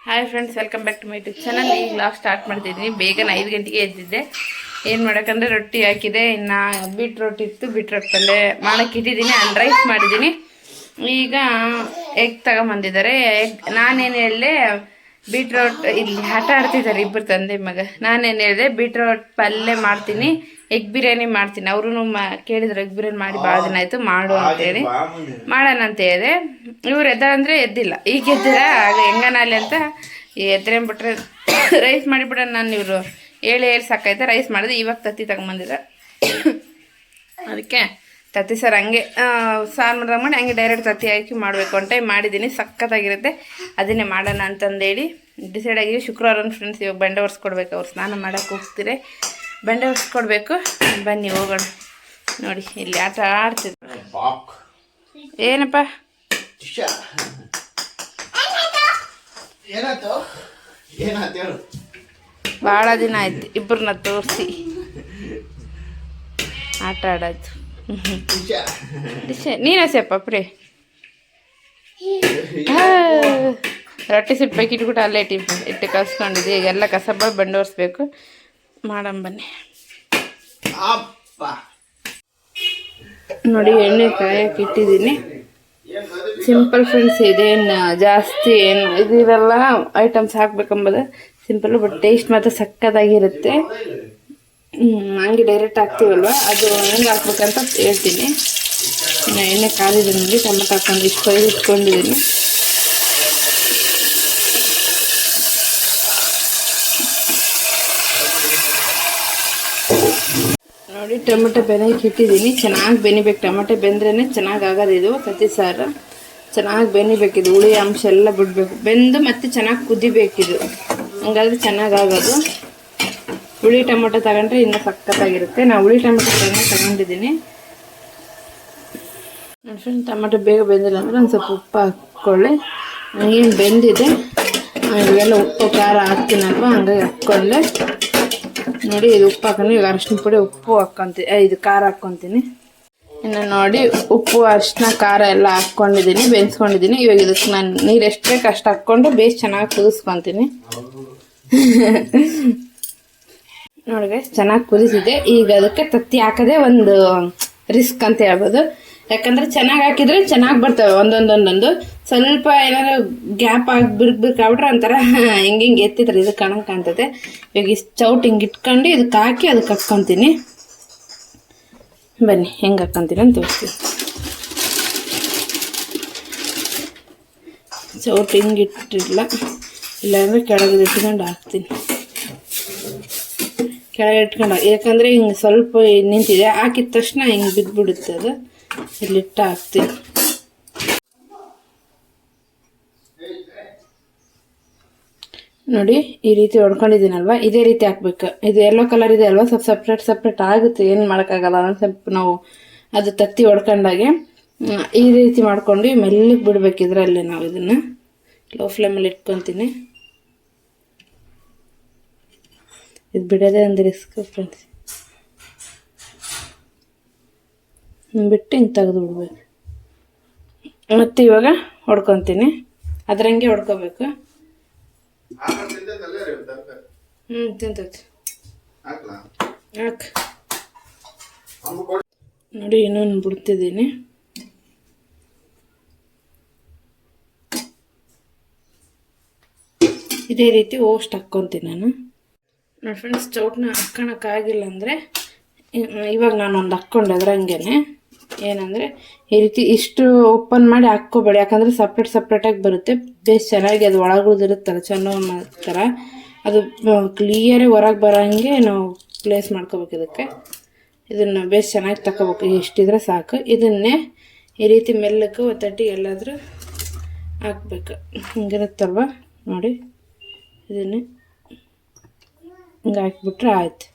Hi friends, welcome back to my YouTube channel. ಈಗ log start ಮಾಡ್ತಿದ್ದೀನಿ. ಬೇಗನೆ 5 ಗಂಟೆಗೆ ಎದ್ದಿದ್ದೆ. ಏನು ಮಾಡೋಕ್ಕಂದ್ರೆ ರೊಟ್ಟಿ ಹಾಕಿದೆ, ಇನ್ನು ಬೀಟ್ರೋಟ್ ಇತ್ತು, ಬೀಟ್ರೋಟ್ ಪಲ್ಯ ಮಾಡೋಕ್ಕೆ ಇಟ್ಟಿದ್ದೀನಿ. ಆ್ಯಂಡ್ ರೈಸ್ ಮಾಡಿದ್ದೀನಿ. ಈಗ ಎಗ್ ತಗೊಂಬಂದಿದ್ದಾರೆ. ನಾನೇನು ಹೇಳಿದೆ, ಬೀಟ್ರೋಟ್ ಇಲ್ಲಿ ಆಟ ಆಡ್ತಿದ್ದಾರೆ ಇಬ್ಬರು ತಂದೆ ಮಗ. ನಾನೇನು ಹೇಳಿದೆ, ಬೀಟ್ರೋಟ್ ಪಲ್ಯ ಮಾಡ್ತೀನಿ, ಎಗ್ ಬಿರಿಯಾನಿ ಮಾಡ್ತೀನಿ. ಅವರು ಕೇಳಿದ್ರು ಎಗ್ ಬಿರಿಯಾನಿ ಮಾಡಿ ಭಾಳ ದಿನ ಆಯಿತು, ಮಾಡು ಅಂತೇಳಿ ಮಾಡೋಣ ಅಂತ ಹೇಳಿದೆ. ಇವ್ರು ಎದ್ದಾಳಂದರೆ ಎದ್ದಿಲ್ಲ. ಈಗ ಎದ್ದಿರ ಆಗ ಹೆಂಗನಾಲಿ ಅಂತ ಎದ್ರೇನ್ಬಿಟ್ರೆ ರೈಸ್ ಮಾಡಿಬಿಡೋಣ. ನಾನು ಇವರು ಹೇಳಿ ಸಾಕೈತೆ ರೈಸ್ ಮಾಡಿದೆ. ಇವಾಗ ತತ್ತಿ ತಗೊಂಬಂದಿದ್ದೆ, ಅದಕ್ಕೆ ತತ್ತಿ ಸರ್ ಹಂಗೆ ಸಾರು ಮಾಡ್ದಾಗ ಮಾಡಿ ಹಂಗೆ ಡೈರೆಕ್ಟ್ ತತ್ತಿ ಹಾಕಿ ಮಾಡಬೇಕು ಅಂತ ಮಾಡಿದ್ದೀನಿ. ಸಖತ್ತಾಗಿರುತ್ತೆ. ಅದನ್ನೇ ಮಾಡೋಣ ಅಂತಂದೇಳಿ ಡಿಸೈಡ್ ಆಗಿ ಶುಕ್ರವಾರ ಫ್ರೆಂಡ್ಸ್ ಇವಾಗ ಬಂಡೆ ಒರೆಸ್ಕೊಡ್ಬೇಕು. ಅವ್ರು ಸ್ನಾನ ಮಾಡೋಕ್ಕೆ ಹೋಗ್ತೀರಿ, ಬಂಡೆ ಒರೆಸ್ಕೊಡ್ಬೇಕು. ಬನ್ನಿ ಹೋಗೋಣ. ನೋಡಿ ಇಲ್ಲಿ ಆಟ ಆಡ್ತಿದ್ರು. ಏನಪ್ಪ ಭಾಳ ದಿನ ಆಯ್ತು ಇಬ್ಬರನ್ನ ತೋರಿಸಿ ಆಟ ಆಡೋದು. ನೀನೇ ಸೇಪ ಪ್ರೀ ರೊಟ್ಟಿ ಸಿಟ್ಟು ಬೇಕಿ ಇಟ್ಬಿಟ್ಟು ಅಲ್ಲೇ ಇಟ್ಟು ಕಲ್ಸ್ಕೊಂಡಿದ್ದೆ. ಈಗೆಲ್ಲ ಕಸಬ ಬಂಡೆ ಒರೆಸ್ಬೇಕು. ಮಾಡಮ್ ಬನ್ನಿ. ನೋಡಿ ಎಣ್ಣೆ ಕಾಯಕ್ಕೆ ಇಟ್ಟಿದ್ದೀನಿ. ಸಿಂಪಲ್ ಫ್ರೆಂಡ್ಸ್, ಇದೇನು ಜಾಸ್ತಿ ಏನು ಇದಿರಲ್ಲ ಐಟಮ್ಸ್ ಹಾಕ್ಬೇಕಂಬುದು ಸಿಂಪಲ್ಲು, ಬಟ್ ಟೇಸ್ಟ್ ಮಾತ್ರ ಸಕ್ಕತ್ತಾಗಿರುತ್ತೆ. ಹಂಗೆ ಡೈರೆಕ್ಟ್ ಹಾಕ್ತೀವಲ್ವ, ಅದು ಹೆಂಗೆ ಹಾಕ್ಬೇಕಂತ ಹೇಳ್ತೀನಿ. ಇನ್ನು ಎಣ್ಣೆ ಕಾದಿದೆ ನೋಡಿ, ಟೊಮೆಟೊ ಹಾಕೊಂಡು ಇಷ್ಟು ಇಟ್ಕೊಂಡಿದ್ದೀನಿ. ನೋಡಿ ಟೊಮೆಟೊ ಬೆನಕ್ಕೆ ಇಟ್ಟಿದ್ದೀನಿ. ಚೆನ್ನಾಗಿ ಬೆನಿಬೇಕು. ಟೊಮೆಟೊ ಬೆಂದ್ರೇ ಚೆನ್ನಾಗಿ ಆಗೋದು. ಇದು ತತ್ತಿ ಸಾರು ಚೆನ್ನಾಗಿ ಬೆನಿಬೇಕಿದು. ಹುಳಿ ಅಂಶ ಎಲ್ಲ ಬಿಡಬೇಕು. ಬೆಂದು ಮತ್ತೆ ಚೆನ್ನಾಗಿ ಕುದಿಬೇಕಿದು, ಹಂಗಾದ್ರೆ ಚೆನ್ನಾಗಿ ಆಗೋದು. ಹುಳಿ ಟೊಮೆಟೊ ತಗೊಂಡ್ರೆ ಇನ್ನೂ ಸಖತ್ತಾಗಿರುತ್ತೆ. ನಾನು ಹುಳಿ ಟೊಮೆಟೊ ತಗೊಂಡಿದ್ದೀನಿ. ಫ್ರೆಂಡ್ ಟೊಮೆಟೊ ಬೇಗ ಬೆಂದಿಲ್ಲ ಅಂದರೆ ಒಂದು ಸ್ವಲ್ಪ ಉಪ್ಪು ಹಾಕ್ಕೊಳ್ಳಿ. ಏನು ಬೆಂದಿದೆ ಇವೆಲ್ಲ ಉಪ್ಪು ಖಾರ ಹಾಕ್ತೀನಲ್ವ, ಹಂಗಾಗಿ ಹಾಕ್ಕೊಳ್ಳೆ. ನೋಡಿ ಇದು ಉಪ್ಪು ಹಾಕೊಂಡು ಈಗ ಅರಿಶಿನ ಪುಡಿ ಉಪ್ಪು ಹಾಕ್ಕೊತೀನಿ, ಇದು ಖಾರ ಹಾಕ್ಕೊತೀನಿ. ಇನ್ನು ನೋಡಿ ಉಪ್ಪು ಅರಿಶಿನ ಖಾರ ಎಲ್ಲ ಹಾಕ್ಕೊಂಡಿದ್ದೀನಿ, ಬೆನ್ಸ್ಕೊಂಡಿದ್ದೀನಿ. ಇವಾಗ ಇದಕ್ಕೆ ನಾನು ನೀರು ಎಷ್ಟು ಬೇಕು ಅಷ್ಟು ಹಾಕ್ಕೊಂಡು ಬೇಸ್ ಚೆನ್ನಾಗಿ ಕುದಿಸ್ಕೊತೀನಿ. ನೋಡಿ ಚೆನ್ನಾಗಿ ಕುದಿಸಿದೆ. ಈಗ ಅದಕ್ಕೆ ತತ್ತಿ ಹಾಕೋದೇ ಒಂದು ರಿಸ್ಕ್ ಅಂತ ಹೇಳ್ಬೋದು. ಯಾಕಂದರೆ ಚೆನ್ನಾಗಿ ಹಾಕಿದರೆ ಚೆನ್ನಾಗಿ ಬರ್ತವೆ ಒಂದೊಂದೊಂದೊಂದು. ಸ್ವಲ್ಪ ಏನಾದ್ರು ಗ್ಯಾಪ್ ಆಗಿ ಬಿರ್ಕಾಗ್ಬಿಟ್ರೆ ಒಂಥರ ಹಿಂಗೆ ಎತ್ತಿದ್ರೆ ಇದು ಕಣಕ್ಕೆ ಕಾಣ್ತದೆ. ಇವಾಗ ಇಷ್ಟು ಚೌಟ್ ಹಿಂಗೆ ಇಟ್ಕೊಂಡು ಇದಕ್ಕೆ ಹಾಕಿ ಅದಕ್ಕೆ ಹಾಕ್ಕೊತೀನಿ. ಬನ್ನಿ ಹೆಂಗೆ ಹಾಕ್ಕೊತೀನಿ ಅಂತ ತೋರಿಸ್ತೀನಿ. ಚೌಟ್ ಹಿಂಗೆ ಇಟ್ಟಿಲ್ಲ, ಇಲ್ಲಾಂದರೆ ಕೆಳಗೆ ಇಟ್ಕೊಂಡು ಹಾಕ್ತೀನಿ. ಕೆಳಗೆ ಇಟ್ಕೊಂಡು ಯಾಕಂದರೆ ಹಿಂಗೆ ಸ್ವಲ್ಪ ನಿಂತಿದೆ, ಹಾಕಿದ ತಕ್ಷಣ ಹಿಂಗೆ ಬಿದ್ದುಬಿಡುತ್ತೆ ಅದು. ಇಲ್ಲಿಟ್ಟು ಹಾಕ್ತೀನಿ. ನೋಡಿ ಈ ರೀತಿ ಹೊಡ್ಕೊಂಡಿದ್ದೀನಲ್ವ, ಇದೇ ರೀತಿ ಹಾಕ್ಬೇಕು. ಇದು ಯೆಲ್ಲೋ ಕಲರ್ ಇದೆ ಅಲ್ವಾ, ಸ್ವಲ್ಪ ಸಪ್ರೇಟ್ ಆಗುತ್ತೆ. ಏನು ಮಾಡೋಕ್ಕಾಗಲ್ಲ. ಸ್ವಲ್ಪ ನಾವು ಅದು ತತ್ತಿ ಹೊಡ್ಕೊಂಡಾಗೆ ಈ ರೀತಿ ಮಾಡ್ಕೊಂಡು ಮೆಲ್ಲಗೆ ಬಿಡ್ಬೇಕು. ಇದರಲ್ಲಿ ನಾವು ಇದನ್ನು ಲೋ ಫ್ಲೇಮಲ್ಲಿ ಇಟ್ಕೊತೀನಿ. ಇದು ಬಿಡೋದೇ ಒಂದು ರಿಸ್ಕ್ ಫ್ರೆಂಡ್ಸ್. ಬಿಟ್ಟು ಹಿಂಗೆ ತೆಗೆದು ಬಿಡ್ಬೇಕು. ಮತ್ತು ಇವಾಗ ಹೊಡ್ಕೊತೀನಿ. ಅದ್ರಂಗೆ ಹೊಡ್ಕೋಬೇಕು. ತಿಂತೈತಿ ಹಾಕ್. ನೋಡಿ ಇನ್ನೊಂದು ಬಿಡ್ತಿದ್ದೀನಿ. ಇದೇ ರೀತಿ ಓಸ್ಟ್ ಹಾಕ್ಕೊತೀನಿ ನಾನು. ನೋಡಿ ಫ್ರೆಂಡ್ಸ್, ಚೌಟ್ನ ಹಾಕ್ಕೊಳಕ್ಕಾಗಿಲ್ಲ ಅಂದರೆ ಇವಾಗ ನಾನು ಒಂದು ಹಾಕ್ಕೊಂಡೆ ಅದ್ರಂಗೆ. ಏನಂದರೆ ಈ ರೀತಿ ಇಷ್ಟು ಓಪನ್ ಮಾಡಿ ಹಾಕ್ಕೋಬೇಡಿ, ಯಾಕಂದರೆ ಸಪ್ರೇಟಾಗಿ ಬರುತ್ತೆ. ಬೇಸ್ ಚೆನ್ನಾಗಿ ಅದು ಒಳಗುಳಿದಿರುತ್ತಲ್ಲ ಚೆನ್ನ ಥರ, ಅದು ಕ್ಲಿಯರಾಗಿ ಹೊರಗೆ ಬರೋಂಗೆ ನಾವು ಪ್ಲೇಸ್ ಮಾಡ್ಕೋಬೇಕು. ಇದಕ್ಕೆ ಇದನ್ನು ಬೇಸ್ ಚೆನ್ನಾಗಿ ತಗೋಬೇಕು. ಇಷ್ಟಿದ್ರೆ ಸಾಕು. ಇದನ್ನೇ ಈ ರೀತಿ ಮೆಲ್ಲಕ್ಕೆ ಒತ್ತಟ್ಟಿ ಎಲ್ಲಾದರೂ ಹಾಕ್ಬೇಕು. ಹಿಂಗಿರುತ್ತಲ್ವ ನೋಡಿ, ಇದನ್ನೇ ಹಿಂಗೆ ಹಾಕಿಬಿಟ್ರೆ ಆಯ್ತು.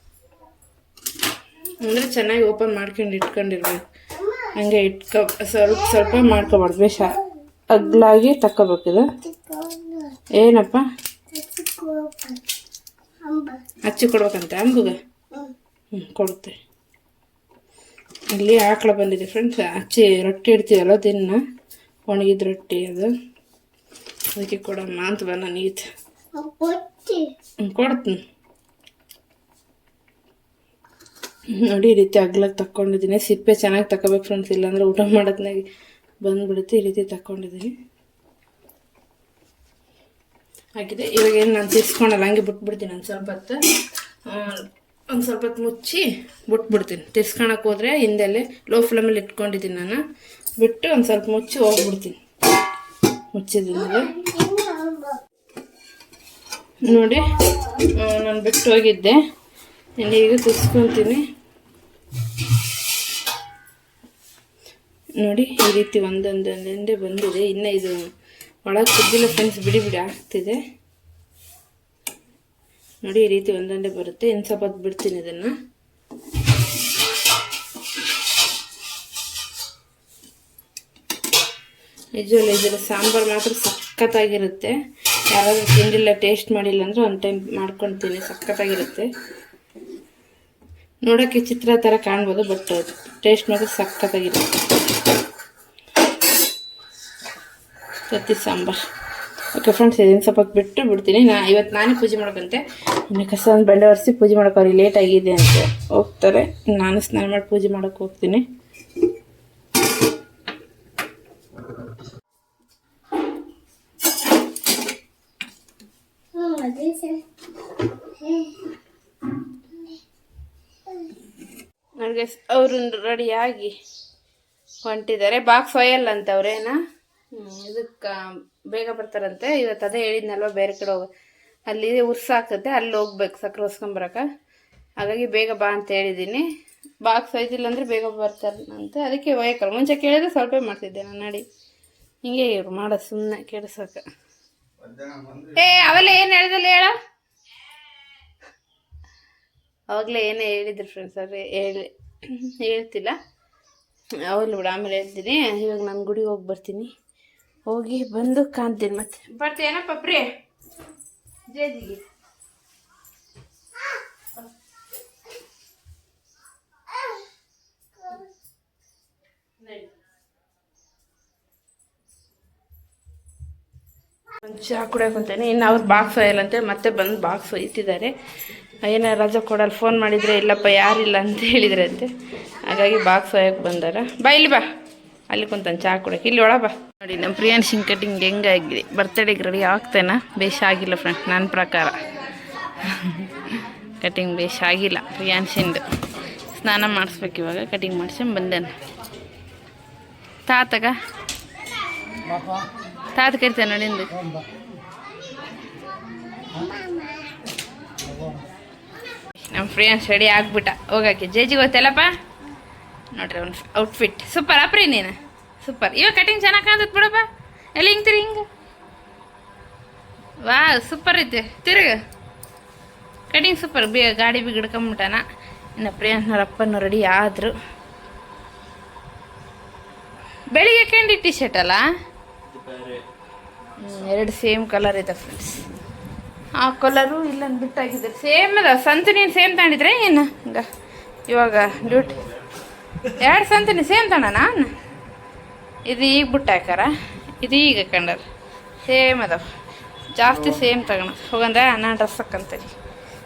ಅಂದರೆ ಚೆನ್ನಾಗಿ ಓಪನ್ ಮಾಡ್ಕೊಂಡು ಇಟ್ಕೊಂಡಿರ್ಬೇಕು. ಹಂಗೆ ಸ್ವಲ್ಪ ಮಾಡ್ಕೊಬಾರ್ದು. ಬೇಷ ಅಗ್ಲಾಗಿ ತಕ್ಕೋಬೇಕಿದು. ಏನಪ್ಪ ಹಚ್ಚಿ ಕೊಡ್ಬೇಕಂತ ಅಂಬುಗೆ? ಕೊಡುತ್ತೆ. ಇಲ್ಲಿ ಆಕಳ ಬಂದಿದೆ ಫ್ರೆಂಡ್ಸ್. ಹಚ್ಚಿ ರೊಟ್ಟಿ ಇಡ್ತೀವಲ್ಲ ದಿನ, ಒಣಗಿದ ರೊಟ್ಟಿ ಅದು. ಅದಕ್ಕೆ ಕೊಡಮ್ಮ ಅಂತ ಬಾ ನನಗೀತ ಕೊಡ್ತೀನಿ ನೋಡಿ. ಈ ರೀತಿ ಅಗ್ಲಕ್ಕೆ ತಕ್ಕೊಂಡಿದ್ದೀನಿ. ಸಿಪ್ಪೆ ಚೆನ್ನಾಗಿ ತಗೋಬೇಕು ಫ್ರೆಂಡ್ಸ್, ಇಲ್ಲಾಂದ್ರೆ ಊಟ ಮಾಡೋದ್ನಾಗ ಬಂದುಬಿಡುತ್ತೆ. ಈ ರೀತಿ ತಕ್ಕೊಂಡಿದ್ದೀನಿ ಆಗಿದೆ. ಇವಾಗ ಏನು ನಾನು ತಿರ್ಸ್ಕೊಳಲ್ಲ, ಹಂಗೆ ಬಿಟ್ಬಿಡ್ತೀನಿ ಒಂದು ಸ್ವಲ್ಪ ಹೊತ್ತು. ಒಂದು ಸ್ವಲ್ಪ ಹೊತ್ತು ಮುಚ್ಚಿ ಬಿಟ್ಬಿಡ್ತೀನಿ. ತಿರ್ಸ್ಕೊಳಕ್ಕೆ ಹೋದರೆ ಹಿಂದೆಲ್ಲೇ ಲೋ ಫ್ಲೇಮಲ್ಲಿ ಇಟ್ಕೊಂಡಿದ್ದೀನಿ ನಾನು. ಬಿಟ್ಟು ಒಂದು ಸ್ವಲ್ಪ ಮುಚ್ಚಿ ಹೋಗ್ಬಿಡ್ತೀನಿ. ಮುಚ್ಚಿದ್ದೀನಿ ನೋಡಿ. ನಾನು ಬಿಟ್ಟು ಹೋಗಿದ್ದೆ, ಈಗ ತಿರ್ಸ್ಕೊತೀನಿ ನೋಡಿ. ಈ ರೀತಿ ಒಂದೊಂದೇ ಬಂದಿದೆ. ಇನ್ನು ಇದು ಒಳಗೆ ಕುದ್ದಿಲ್ಲ ಫ್ರೆಂಡ್ಸ್, ಬಿಡಿ ಬಿಡಿ ಆಗ್ತಿದೆ ನೋಡಿ. ಈ ರೀತಿ ಒಂದೊಂದೇ ಬರುತ್ತೆ. ಇನ್ನು ಸ್ವಲ್ಪ ಹೊತ್ತು ಬಿಡ್ತೀನಿ ಇದನ್ನು. ನಿಜವಲ್ಲ, ಇದರ ಸಾಂಬಾರು ಮಾತ್ರ ಸಖತ್ತಾಗಿರುತ್ತೆ. ಯಾರಾದರೂ ತಿಂಡಿಲ್ಲ, ಟೇಸ್ಟ್ ಮಾಡಿಲ್ಲ ಅಂದರೆ ಒಂದು ಟೈಮ್ ಮಾಡ್ಕೊಳ್ತೀನಿ, ಸಖತ್ತಾಗಿರುತ್ತೆ. ನೋಡೋಕ್ಕೆ ಚಿತ್ರ ಥರ ಕಾಣ್ಬೋದು, ಬಟ್ ಟೇಸ್ಟ್ ಮಾತ್ರ ಸಖತ್ತಾಗಿರುತ್ತೆ. ಸತಿ ಸಾಂಬಾರು. ಓಕೆ ಫ್ರೆಂಡ್ಸ್, ಇದನ್ನು ಸ್ವಲ್ಪ ಬಿಟ್ಟು ಬಿಡ್ತೀನಿ. ಇವತ್ತು ನಾನೇ ಪೂಜೆ ಮಾಡೋಕ್ಕಂತೆ. ಇನ್ನು ಕಸ ಒಂದು ಬಂಡೆ ಒರೆಸಿ ಪೂಜೆ ಮಾಡೋಕೆ ಅವ್ರಿಗೆ ಲೇಟ್ ಆಗಿದೆ ಅಂತ ಹೋಗ್ತಾರೆ. ನಾನು ಸ್ನಾನ ಮಾಡಿ ಪೂಜೆ ಮಾಡೋಕ್ಕೆ ಹೋಗ್ತೀನಿ. ನನಗೆ ಅವರು ರೆಡಿಯಾಗಿ ಹೊಂಟಿದ್ದಾರೆ. ಬಾಕ್ಸ್ ಒಯ್ಯಲ್ಲ ಅಂತ ಅವ್ರೇನ ಇದಕ್ಕೆ ಬೇಗ ಬರ್ತಾರಂತೆ. ಇವತ್ತು ಅದೇ ಹೇಳಿದ್ನಲ್ವ, ಬೇರೆ ಕಡೆ ಅಲ್ಲಿ ಉರ್ಸ ಆಗ್ತದೆ, ಅಲ್ಲಿ ಹೋಗ್ಬೇಕು ಸಕ್ಕರೆ ಹೊಸ್ಕೊಂಬರಕ್ಕೆ. ಹಾಗಾಗಿ ಬೇಗ ಬಾ ಅಂತ ಹೇಳಿದ್ದೀನಿ. ಬಾಕ್ಸ್ ಒಯ್ದಿಲ್ಲ ಅಂದರೆ ಬೇಗ ಬರ್ತಾರಂತೆ, ಅದಕ್ಕೆ ಒಯ್ಯಕ್ಕಲ್ಲ. ಮುಂಚೆ ಕೇಳಿದ್ರೆ ಸ್ವಲ್ಪ ಮಾಡ್ತಿದ್ದೆ ನಾನು. ನಡಿ ಹಿಂಗೆ ಇವ್ರು ಮಾಡೋದು ಸುಮ್ಮನೆ ಕೆಡ್ಸಕ್ಕೆ. ಅವೆಲ್ಲ ಏನು ಹೇಳಿದಲ್ಲ ಹೇಳ, ಅವಾಗಲೇ ಏನೇ ಹೇಳಿದ್ರು ಫ್ರೆಂಡ್ಸ್, ಅವ್ರೆ ಹೇಳ್ತಿಲ್ಲ. ಅವಾಗಲೂ ಬಿಡ, ಆಮೇಲೆ ಹೇಳ್ತೀನಿ. ಇವಾಗ ನಾನು ಗುಡಿಗೆ ಹೋಗಿ ಬರ್ತೀನಿ. ಹೋಗಿ ಬಂದು ಕಾಣ್ತೀನಿ. ಮತ್ತೆ ಬರ್ತೀನಪ್ಪ ಪ್ರಿಯ ಜೇಜಿಗೆ. ಒಂದು ಚಹಾ ಕುಡಿಯೋಕೆ ಅಂತೇನೆ. ಇನ್ನು ಅವ್ರು ಬಾಕ್ಸ್ ಒಯ್ಯಲ್ಲಂತೆ, ಮತ್ತೆ ಬಂದು ಬಾಕ್ಸ್ ಒಯ್ತಿದ್ದಾರೆ. ಏನೋ ರಜೆ ಕೊಡಲ್ಲ, ಫೋನ್ ಮಾಡಿದರೆ ಇಲ್ಲಪ್ಪ ಯಾರಿಲ್ಲ ಅಂತ ಹೇಳಿದ್ರೆ ಅಂತೆ. ಹಾಗಾಗಿ ಬಾಕ್ಸ್ ಒಯ್ಯಕ್ಕೆ ಬಂದಾರ. ಬಾ ಇಲ್ಲಿ ಬಾ, ಅಲ್ಲಿ ಕುಂತಾನೆ ಚಹಾ ಕುಡಿಯೋಕೆ. ಇಲ್ಲಿ ಒಳ ಬಾ. ನೋಡಿ ನಮ್ಮ ಪ್ರಿಯಾನ್ಸಿಂಗ್ ಕಟಿಂಗ್ ಹೆಂಗಾಗಿದೆ. ಬರ್ತಡೇಗೆ ರೆಡಿ ಆಗ್ತೇನಾ? ಬೇಷ್ ಆಗಿಲ್ಲ ಫ್ರೆಂಡ್, ನನ್ನ ಪ್ರಕಾರ ಕಟಿಂಗ್ ಬೇಷ್ ಆಗಿಲ್ಲ ಪ್ರಿಯಾನ್ಸಿಂದು. ಸ್ನಾನ ಮಾಡಿಸ್ಬೇಕು ಇವಾಗ. ಕಟಿಂಗ್ ಮಾಡಿಸ್ಕೊಂಡು ಬಂದೇನೆ. ತಾತ ಕರಿತಾನೆ ನೋಡಿ ನಿಂದು. ನಮ್ಮ ಫ್ರೆಂಡ್ಸ್ ರೆಡಿ ಆಗ್ಬಿಟ್ಟ ಹೋಗಕ್ಕೆ. ಜೇಜಿಗೆ ಹೋಗ್ತಲ್ಲಪ್ಪ. ನೋಡ್ರಿ ಅವ್ನು ಔಟ್ಫಿಟ್ ಸೂಪರ್ ಅಪ್ರಿ. ನೀನು ಸೂಪರ್. ಇವಾಗ ಕಟಿಂಗ್ ಚೆನ್ನಾಗಿ ಕಾಣ್ತದೆ ಬಿಡಪ್ಪ. ಎಲ್ಲಿ ಹಿಂಗೆ ಹಿಂಗೆ ವಾ ಸೂಪರ್ ಐತೆ. ತಿರುಗ ಕಟಿಂಗ್ ಸೂಪರ್. ಗಾಡಿ ಬಿಗಿಡ್ಕೊಂಬಿಟ್ಟಾನ. ಇನ್ನು ಪ್ರಿಯಾಂಕನವ್ರ ಅಪ್ಪನೂ ರೆಡಿ ಆದರು. ಬೆಳಿಗ್ಗೆ ಕ್ಯಾಂಡಿ ಟಿ ಶರ್ಟ್ ಅಲ್ಲ, ಎರಡು ಸೇಮ್ ಕಲರ್ ಇದೆ ಫ್ರೆಂಡ್ಸ್. ಆ ಕಲರು ಇಲ್ಲೊಂದು ಬಿಟ್ಟಾಗಿದ್ದಾರೆ. ಸೇಮ್ ಅದ. ಸಂತು ನೀನು ಸೇಮ್ ತಗೊಂಡಿದ್ರೆ ಏನು ಹಂಗ? ಇವಾಗ ಡ್ಯೂಟಿ ಎರಡು ಸಂತು ನೀನು ಸೇಮ್ ತಗೋಣ. ನಾನು ಇದು ಈಗ ಬಿಟ್ಟಾಕಾರ, ಇದು ಈಗ ಕಂಡರ ಸೇಮ್ ಅದಾವ. ಜಾಸ್ತಿ ಸೇಮ್ ತಗೋಣ ಹೋಗಂದ್ರೆ ನಾನು ಡ್ರೆಸ್ ಹಾಕಂತೀನಿ.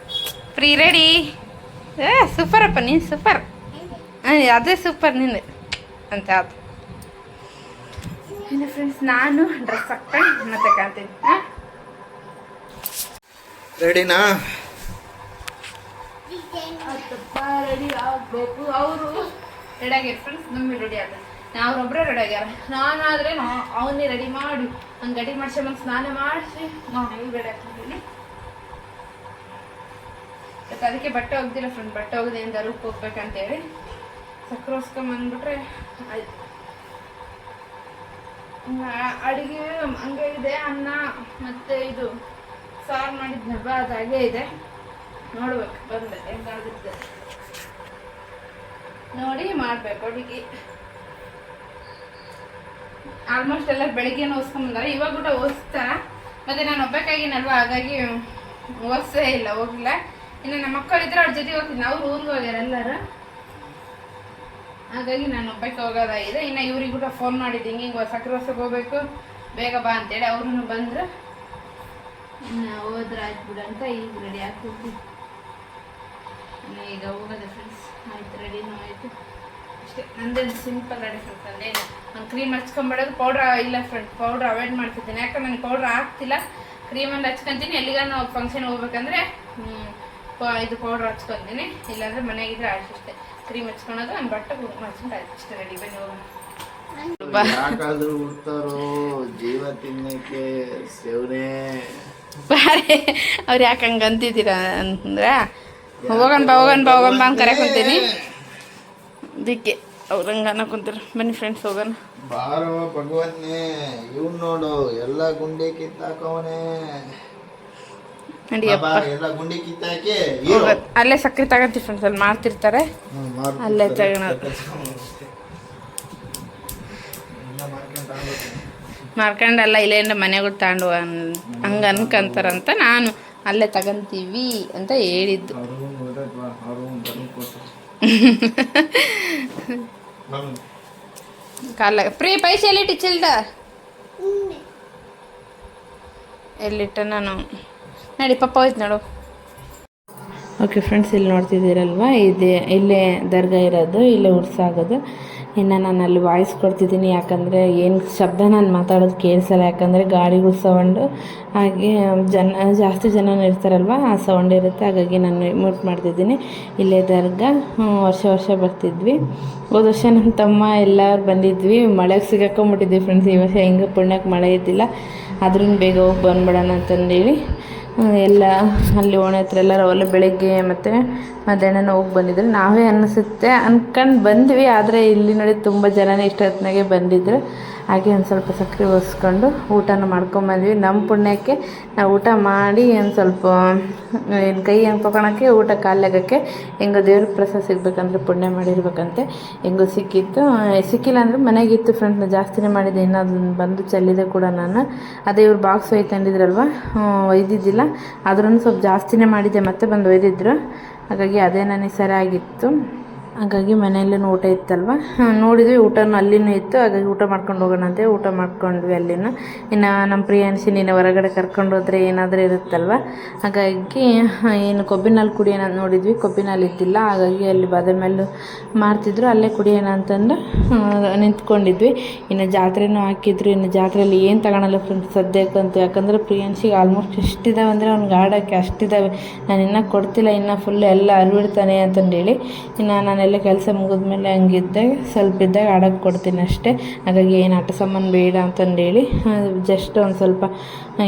Free ready. ಸೂಪರಪ್ಪ ನೀನು, ಸೂಪರ್. ಅದೇ ಸೂಪರ್ ನೀನು ಅಂತ ಅದು. ಇನ್ನು ಫ್ರೆಂಡ್ಸ್ ನಾನು ಡ್ರೆಸ್ ಹಾಕ್ಕೊಂಡು ಮತ್ತೆ ಕಾಣ್ತೀನಿ. ರೆಡಿನಾ? ರೆಡಿ ಆಗಬೇಕು. ಅವರು ರೆಡಿ ಆಗ್ಯಾರ ಫ್ರೆಂಡ್ಸ್, ನಮಗೆ ರೆಡಿ ಆಗ. ಅವ್ರೊಬ್ಬರೇ ರೆಡಿ ಆಗ್ಯಾರ. ನಾನಾದರೆ ಅವನ್ನೇ ರೆಡಿ ಮಾಡಿ ಹಂಗೆ ಗಡಿ ಮಾಡ್ಸ್ಕೊಂಡು ಸ್ನಾನ ಮಾಡಿಸಿ ನಾವು ಹೆಂಗೆ ರೆಡಿ ಆಗ್ತಿದ್ದೀನಿ. ಮತ್ತು ಅದಕ್ಕೆ ಬಟ್ಟೆ ಒಗ್ದಿಲ್ಲ ಫ್ರೆಂಡ್. ಬಟ್ಟೆ ಒಗ್ದು ಏನು ದರಕ್ಕೆ ಹೋಗ್ಬೇಕಂತೇಳಿ ಸಕ್ಕರೆ ಹೊಸ್ಕೊಂಬಂದ್ಬಿಟ್ರೆ ಆಯ್ತು. ಅಡುಗೆ ಹಂಗೆ ಇದೆ. ಅನ್ನ ಮತ್ತು ಇದು ಸಾರು ಮಾಡಿದ್ನಬ್ಬ, ಅದು ಹಾಗೇ ಇದೆ. ನೋಡ್ಬೇಕು ಬಂದೆ ಹೆಂಗಾಗುತ್ತೆ ನೋಡಿ ಮಾಡಬೇಕು ಅಡುಗೆ. ಆಲ್ಮೋಸ್ಟ್ ಎಲ್ಲ ಬೆಳಿಗ್ಗೆನೂ ಓದಿಸ್ಕೊಂಬಂದಾರೆ. ಇವಾಗ ಕೂಡ ಓದಿಸ್ತಾರ. ಮತ್ತು ನಾನು ಒಬ್ಬಕ್ಕಾಗಿನಲ್ವ, ಹಾಗಾಗಿ ಓದಿಸೇ ಇಲ್ಲ, ಹೋಗಿಲ್ಲ. ಇನ್ನು ನಮ್ಮ ಮಕ್ಕಳಿದ್ರೆ ಅವ್ರ ಜೊತೆಗೆ ಹೋಗ್ತೀನಿ. ಅವ್ರು ಊರಿಗೆ ಹೋಗ್ಯಾರ ಎಲ್ಲರೂ, ಹಾಗಾಗಿ ನಾನು ಒಬ್ಬಕ್ಕೆ ಹೋಗೋದಾಗಿದೆ. ಇನ್ನು ಇವ್ರಿಗೆ ಕೂಡ ಫೋನ್ ಮಾಡಿದ್ದೀನಿ, ಹಿಂಗೆ ಸಕ್ಕರೆ ಹೊಸಕ್ಕೆ ಹೋಗ್ಬೇಕು, ಬೇಗ ಬಾ ಅಂತೇಳಿ ಅವ್ರೂ ಬಂದರು. ಹೋದ್ರೆ ಆಯ್ತು ಬಿಡು ಅಂತ ಈಗ ರೆಡಿ ಆಗ್ತಿದ್ವಿ. ಈಗ ಹೋಗೋದು ಫ್ರೆಂಡ್ಸ್. ಆಯ್ತು, ರೆಡಿನೂ ಆಯಿತು ಅಷ್ಟೇ. ನಂದೇನು ಸಿಂಪಲ್ ರೆಡಿ ಫ್ರೆಂಡ್ಸ್. ಅಲ್ಲೇನು ಒಂದು ಕ್ರೀಮ್ ಹಚ್ಕೊಂಬಿಡೋದು. ಪೌಡ್ರ್ ಇಲ್ಲ ಫ್ರೆಂಡ್, ಪೌಡ್ರ್ ಅವಾಯ್ಡ್ ಮಾಡ್ತಿದ್ದೀನಿ. ಯಾಕಂದ್ರೆ ನನಗೆ ಪೌಡ್ರ್ ಆಗ್ತಿಲ್ಲ. ಕ್ರೀಮಲ್ಲಿ ಹಚ್ಕೊತೀನಿ. ಎಲ್ಲಿಗಾನು ಫಂಕ್ಷನ್ ಹೋಗ್ಬೇಕಂದ್ರೆ ಇದು ಪೌಡ್ರ್ ಹಚ್ಕೊತೀನಿ. ಇಲ್ಲಾಂದರೆ ಮನೆಯಾಗಿದ್ರೆ ಅಷ್ಟೇ ಕ್ರೀಮ್ ಹಚ್ಕೊಳೋದು. ನಾನು ಬಟ್ಟೆ ಕುಂಕುಮ ಹಚ್ಕೊಂಡು ಆಯ್ತು ಅಷ್ಟೇ, ರೆಡಿ. ಬನ್ನಿ ಹೋಗೋಣ. ಜೀವ ತಿನ್ನಕ್ಕೆ ಸೇವನೆ ಬಾರೆ ಅವ್ರು ಯಾಕೆ ಹಂಗೆ ಅಂತಿದ್ದೀರಾ ಅಂತಂದ್ರೆ ಹೋಗೋಣ ಬಾ ಅಂತ ಕರೆಯಕ್ಕೆ ಕುಂತೀನಿ. ಅದಕ್ಕೆ ಅವ್ರು ಹಂಗೆ ಅನ್ನೋ ಕುಂತಾರೆ. ಬನ್ನಿ ಫ್ರೆಂಡ್ಸ್ ಹೋಗೋಣ. ಬಾರೋ ಭಗವನ್ನೇ, ಇವ್ ನೋಡು ಎಲ್ಲ ಗುಂಡಿ ಕಿತ್ತಾಕವನೇ. ಎಲ್ಲ ಗುಂಡಿ ಕಿತ್ತಾಕಿ ಅಲ್ಲೇ ಸಕ್ಕರೆ ತಗೊಂತೀವಿ ಫ್ರೆಂಡ್ಸ್. ಅಲ್ಲಿ ಮಾಡ್ತಿರ್ತಾರೆ, ಅಲ್ಲೇ ತಗೊಳೋದು. ಮಾರ್ಕೊಂಡಲ್ಲ ಇಲ್ಲೇಂದ ಮನೆಗಳು ತಗೊಂಡು ಹಂಗೆ ಅನ್ಕಂತಾರಂತ ನಾನು ಅಲ್ಲೇ ತಗೊಂತೀವಿ ಅಂತ ಹೇಳಿದ್ದು. ಕಾಲ ಪ್ರೀ ಪೈಸೆ ಎಲ್ಲಿಟ್ಟು ಚಿಲ್ದ ಎಲ್ಲಿಟ್ಟ ನಾನು ನಡಿ ಪಪ್ಪ ಹೋಯ್ತು ನೋಡು. ಓಕೆ ಫ್ರೆಂಡ್ಸ್, ಇಲ್ಲಿ ನೋಡ್ತಿದ್ದೀರಲ್ವ, ಇಲ್ಲೇ ದರ್ಗಾ ಇರೋದು, ಇಲ್ಲೇ ಉರ್ಸಾಗೋದು. ಇನ್ನು ನಾನು ಅಲ್ಲಿ ವಾಯ್ಸ್ ಕೊಡ್ತಿದ್ದೀನಿ, ಯಾಕಂದರೆ ಏನು ಶಬ್ದ ನಾನು ಮಾತಾಡೋದು ಕೇಳಿಸಲ್ಲ. ಯಾಕಂದರೆ ಗಾಡಿಗಳ ಸೌಂಡು, ಹಾಗೆ ಜಾಸ್ತಿ ಜನ ಇರ್ತಾರಲ್ವ, ಆ ಸೌಂಡ್ ಇರುತ್ತೆ. ಹಾಗಾಗಿ ನಾನು ಮ್ಯೂಟ್ ಮಾಡ್ತಿದ್ದೀನಿ. ಇಲ್ಲೇ ದರ್ಗಾ ವರ್ಷ ಬರ್ತಿದ್ವಿ. ಹೋದ ವರ್ಷ ನಮ್ಮ ತಮ್ಮ ಎಲ್ಲರೂ ಬಂದಿದ್ವಿ. ಮಳೆಗೆ ಸಿಗಾಕೊಂಬಿಟ್ಟಿದ್ವಿ ಫ್ರೆಂಡ್ಸ್. ಈ ವರ್ಷ ಹೆಂಗೆ ಪುಣ್ಯಕ್ಕೆ ಮಳೆ ಇದ್ದಿಲ್ಲ, ಆದ್ರೂ ಬೇಗ ಹೋಗಿ ಬಂದ್ಬಿಡೋಣ ಅಂತಂದೇಳಿ ಎಲ್ಲ ಅಲ್ಲಿ ಓಣೆ ಹತ್ರ ಎಲ್ಲರೂ ಅವೆಲ್ಲ ಬೆಳಗ್ಗೆ ಮತ್ತು ಮಧ್ಯಾಹ್ನ ಹೋಗಿ ಬಂದಿದ್ರು. ನಾವೇ ಅನ್ನಿಸುತ್ತೆ ಅಂದ್ಕೊಂಡು ಬಂದ್ವಿ. ಆದರೆ ಇಲ್ಲಿ ನೋಡಿ ತುಂಬ ಜನನೇ ಇಷ್ಟೊತ್ತಿನಾಗೆ ಬಂದಿದ್ದರು. ಹಾಗೆ ಒಂದು ಸ್ವಲ್ಪ ಸಕ್ಕರೆ ಒರೆಸ್ಕೊಂಡು ಊಟನ ಮಾಡ್ಕೊಂಬಂದ್ವಿ. ನಮ್ಮ ಪುಣ್ಯಕ್ಕೆ ನಾವು ಊಟ ಮಾಡಿ ಒಂದು ಸ್ವಲ್ಪ ಏನು ಕೈ ಹೆಂಗೆ ತೊಗೊಳಕ್ಕೆ ಊಟ ಕಾಲಾಗಕ್ಕೆ ಹೆಂಗೋ ದೇವ್ರ ಪ್ರಸಾದ ಸಿಗ್ಬೇಕಂದ್ರೆ ಪುಣ್ಯ ಮಾಡಿರ್ಬೇಕಂತೆ. ಹೆಂಗೋ ಸಿಕ್ಕಿತ್ತು. ಸಿಕ್ಕಿಲ್ಲ ಅಂದರೆ ಮನೆಗಿತ್ತು ಫ್ರೆಂಡ್ಸ್. ಜಾಸ್ತಿನೇ ಮಾಡಿದ್ದೆ. ಇನ್ನೂ ಅದನ್ನು ಬಂದು ಚೆಲ್ಲಿದೆ ಕೂಡ ನಾನು. ಅದೇ ಇವ್ರು ಬಾಕ್ಸ್ ಒಯ್ತಂದಿದ್ರಲ್ವ, ಒಯ್ದಿದ್ದಿಲ್ಲ. ಆದ್ರೂ ಸ್ವಲ್ಪ ಜಾಸ್ತಿನೇ ಮಾಡಿದ್ದೆ. ಮತ್ತೆ ಬಂದು ಒಯ್ದಿದ್ರು. ಹಾಗಾಗಿ ಅದೇ ನನಗೆ ಸರಿಯಾಗಿತ್ತು. ಹಾಗಾಗಿ ಮನೆಯಲ್ಲೂ ಊಟ ಇತ್ತಲ್ವ, ನೋಡಿದ್ವಿ ಊಟನೂ ಅಲ್ಲಿನೂ ಇತ್ತು. ಹಾಗಾಗಿ ಊಟ ಮಾಡ್ಕೊಂಡು ಹೋಗೋಣ ಅಂತ ಊಟ ಮಾಡ್ಕೊಂಡ್ವಿ ಅಲ್ಲಿನೂ. ಇನ್ನು ನಮ್ಮ ಪ್ರಿಯಾನ್ಸಿ ನೀನು ಹೊರಗಡೆ ಕರ್ಕೊಂಡು ಹೋದ್ರೆ ಏನಾದರೂ ಇರುತ್ತಲ್ವ, ಹಾಗಾಗಿ ಏನು ಕೊಬ್ಬಿನಲ್ಲಿ ಕುಡಿಯೋಣ ನೋಡಿದ್ವಿ. ಕೊಬ್ಬಿನಲ್ಲಿ ಇದ್ದಿಲ್ಲ. ಹಾಗಾಗಿ ಅಲ್ಲಿ ಬಾದಾಮಿಯಲ್ಲೂ ಮಾರ್ತಿದ್ರು, ಅಲ್ಲೇ ಕುಡಿಯೋಣ ಅಂತಂದು ನಿಂತ್ಕೊಂಡಿದ್ವಿ. ಇನ್ನು ಜಾತ್ರೆನೂ ಹಾಕಿದ್ರು. ಇನ್ನು ಜಾತ್ರೆಯಲ್ಲಿ ಏನು ತಗೊಳಲ್ಲ ಫ್ರೆಂಡ್ಸ್ ಸದ್ಯಕ್ಕಂತೂ. ಯಾಕಂದರೆ ಪ್ರಿಯಾನ್ಸಿಗೆ ಆಲ್ಮೋಸ್ಟ್ ಎಷ್ಟಿದ್ದಾವೆ ಅಂದರೆ ಅವ್ನಿಗೆ ಆಡೋಕ್ಕೆ ಅಷ್ಟಿದ್ದಾವೆ. ನಾನು ಇನ್ನೂ ಕೊಡ್ತಿಲ್ಲ, ಇನ್ನೂ ಫುಲ್ ಎಲ್ಲ ಅರಿಬಿಡ್ತಾನೆ ಅಂತಂದೇಳಿ. ಇನ್ನು ನಾನು ಕೆಲಸ ಮುಗಿದ್ಮೇಲೆ ಹಂಗಿದ್ದೆ ಸ್ವಲ್ಪ ಇದ್ದಾಗ ಆಡೋಕ್ಕೆ ಕೊಡ್ತೀನಿ ಅಷ್ಟೇ. ಹಾಗಾಗಿ ಏನು ಆಟ ಸಾಮಾನು ಬೇಡ ಅಂತಂದೇಳಿ ಜಸ್ಟ್ ಒಂದು ಸ್ವಲ್ಪ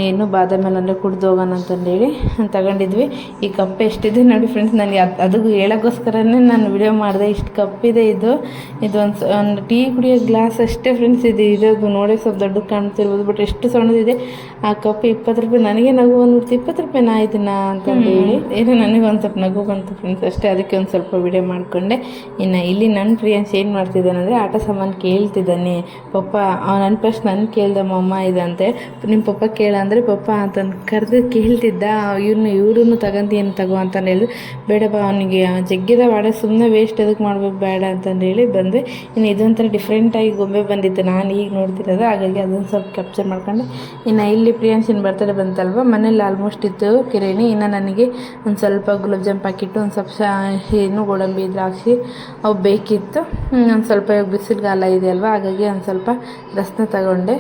ಏನು ಬಾದಾಮಿಯಲ್ಲೇ ಕುಡ್ದು ಹೋಗೋಣ ಅಂತಂದೇಳಿ ತಗೊಂಡಿದ್ವಿ. ಈ ಕಪ್ ಎಷ್ಟಿದೆ ನೋಡಿ ಫ್ರೆಂಡ್ಸ್. ನನಗೆ ಅದು ಹೇಳೋಕ್ಕೋಸ್ಕರನೇ ನಾನು ವಿಡಿಯೋ ಮಾಡಿದೆ. ಇಷ್ಟು ಕಪ್ಪಿದೆ. ಇದು ಒಂದು ಟೀ ಕುಡಿಯೋ ಗ್ಲಾಸ್ ಅಷ್ಟೇ ಫ್ರೆಂಡ್ಸ್. ಇರೋದು ನೋಡಿ ಸ್ವಲ್ಪ ದೊಡ್ಡ ಕಾಣ್ತಿರ್ಬೋದು, ಬಟ್ ಎಷ್ಟು ಸಣ್ಣದಿದೆ. ಆ ಕಪ್ 20 ರೂಪಾಯಿ. ನನಗೆ ನಗು ಬಂದ್ಬಿಡ್ತು, 20 ರೂಪಾಯಿನ ಆಯ್ತಿನ ಅಂತಂದೇಳಿ. ಏನೋ ನನಗೆ ಒಂದು ಸ್ವಲ್ಪ ನಗು ಬಂತು ಫ್ರೆಂಡ್ಸ್ ಅಷ್ಟೇ. ಅದಕ್ಕೆ ಒಂದು ಸ್ವಲ್ಪ ವಿಡಿಯೋ ಮಾಡಿಕೊಂಡೆ. ಇನ್ನು ಇಲ್ಲಿ ನನ್ನ ಪ್ರಿಯಾನ್ಸ್ ಏನು ಮಾಡ್ತಿದ್ದಾನಂದರೆ ಆಟ ಸಾಮಾನು ಕೇಳ್ತಿದ್ದಾನೆ. ಪಪ್ಪ ನನ್ನ ಫಸ್ಟ್ ನನ್ನ ಕೇಳ್ದಮ್ಮಮ್ಮ ಇದಂತೆ. ನಿಮ್ಮ ಪಪ್ಪ ಕೇಳ ಅಂದರೆ ಪಪ್ಪ ಅಂತಂದು ಕರೆದು ಕೇಳ್ತಿದ್ದ. ಇವ್ರೂ ತಗೊಂತೀನಿ ತಗೋ ಅಂತಂದು ಹೇಳಿದ್ರು. ಬೇಡ ಬಾ ಅವನಿಗೆ ಜಗ್ಗಿದ ಬಾಡ, ಸುಮ್ಮನೆ ವೇಸ್ಟ್ ಅದಕ್ಕೆ ಮಾಡ್ಬೇಕು ಬೇಡ ಅಂತಂದೇಳಿ ಬಂದೆ. ಇನ್ನು ಇದೊಂಥರ ಡಿಫ್ರೆಂಟಾಗಿ ಗೊಂಬೆ ಬಂದಿತ್ತು, ನಾನು ಈಗ ನೋಡ್ತಿರೋದು. ಹಾಗಾಗಿ ಅದನ್ನು ಸ್ವಲ್ಪ ಕ್ಯಾಪ್ಚರ್ ಮಾಡ್ಕೊಂಡು ಇನ್ನು ಇಲ್ಲಿ ಪ್ರಿಯಾನ್ಸಿನ ಬರ್ತಡೇ ಬಂತಲ್ವ, ಮನೇಲಿ ಆಲ್ಮೋಸ್ಟ್ ಇತ್ತು ಕಿರಾಣಿ. ಇನ್ನು ನನಗೆ ಒಂದು ಸ್ವಲ್ಪ ಗುಲಾಬ್ ಜಾಮ್ ಪ್ಯಾಕೆಟು, ಒಂದು ಸ್ವಲ್ಪ ಏನು ಗೋಡಂಬಿ ದ್ರಾಕ್ಷಿ ಅವು ಬೇಕಿತ್ತು. ಒಂದು ಸ್ವಲ್ಪ ಬಿಸಿಲುಗಾಲ ಇದೆ ಅಲ್ವ, ಹಾಗಾಗಿ ಒಂದು ಸ್ವಲ್ಪ ರಸನ ತಗೊಂಡೆ.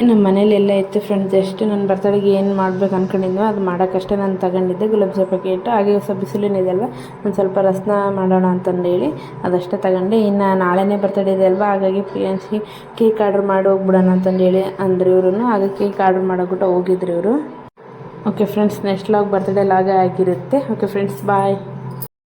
ನಮ್ಮ ಮನೇಲಿ ಎಲ್ಲ ಇತ್ತು ಫ್ರೆಂಡ್ಸ್. ಜಸ್ಟ್ ನನ್ನ ಬರ್ತಡೆಗೆ ಏನು ಮಾಡ್ಬೇಕು ಅಂದ್ಕೊಂಡಿದ್ನೋ ಅದು ಮಾಡೋಕ್ಕಷ್ಟೇ ನಾನು ತಗೊಂಡಿದ್ದೆ ಗುಲಾಬ್ ಜಾಮ್ ಪ್ಯಾಕೆಟ್. ಹಾಗೆ ಸ್ವಲ್ಪ ಬಿಸಿಲಿನಿದೆ ಅಲ್ವ, ಒಂದು ಸ್ವಲ್ಪ ರಸನ ಮಾಡೋಣ ಅಂತಂದೇಳಿ ಅದಷ್ಟೇ ತಗೊಂಡೆ. ಇನ್ನು ನಾಳೆನೇ ಬರ್ತಡೇ ಇದೆ ಅಲ್ವ, ಹಾಗಾಗಿ ಪ್ರಿಯಾನ್ಸಿ ಕೇಕ್ ಆರ್ಡ್ರ್ ಮಾಡಿ ಹೋಗ್ಬಿಡೋಣ ಅಂತಂದೇಳಿ ಅಂದರು ಇವರು. ಹಾಗೆ ಕೇಕ್ ಆರ್ಡ್ರ್ ಮಾಡೋಗ್ಬಿಟ್ಟು ಹೋಗಿದ್ರು ಇವರು. Okay friends, next vlog birthday ಲಾಗ ಆಗಿರುತ್ತೆ. ಓಕೆ ಫ್ರೆಂಡ್ಸ್, ಬಾಯ್.